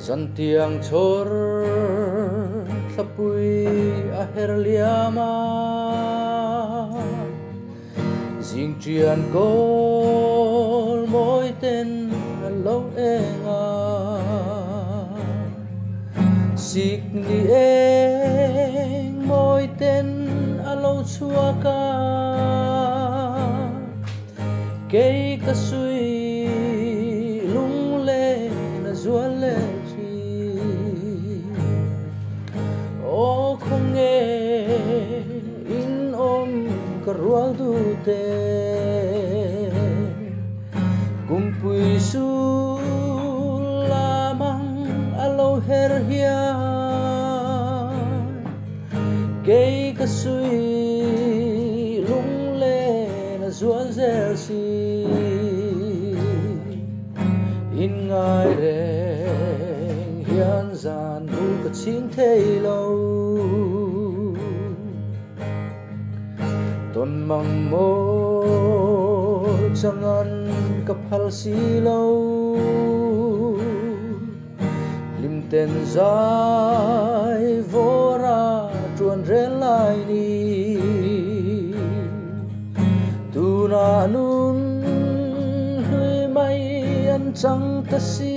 San tiang chor tlapui a her liama Jing trian kol moi ten lo enga Sik ni eng moi ten alo chuaka Kei kasui lung le na zual le chi O không nghe in om karual du te Kumpui su lamang alo her hia Kei kasui lung le na zual zel si In ngai reng hian zan bu ka ching thei lo Ton mang mo changan ka phal si lo Lim ten zai vora truan rel lai ni Tu na nun hui mai an chang ta si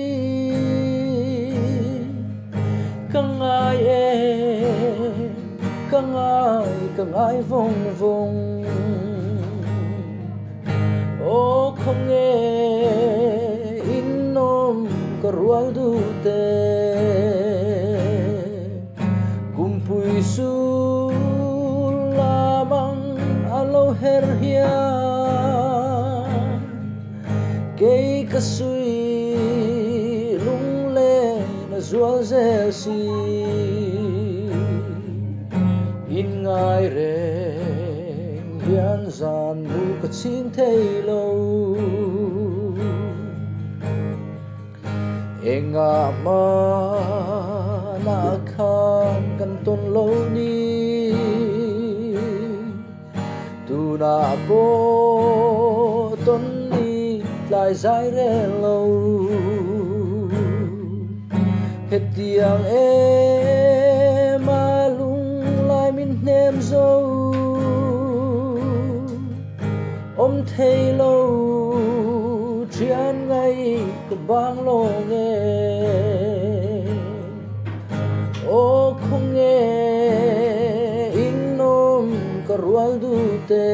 Kangai kangai vong vong O không nghe in nom karual du te Kumpui su lamang alo her hia Kei kasui lung le na zual zel si In ngai reng hian zan bu ka ching thei lo Enga ma na khan kan ton lo ni Tu na bo ton ni lai zai re lo Het tiang ma lung lai min nem zo Om thei lo trian ngai ka bang lo nghe O không nghe in nom karual du te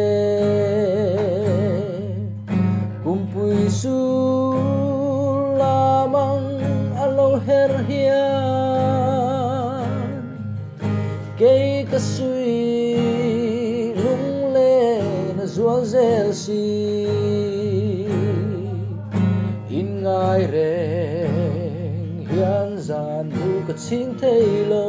Kumpui su lamang alo her hian Kei kasui lung le na zual zel si In ngai reng hian zan bu ka ching thei lo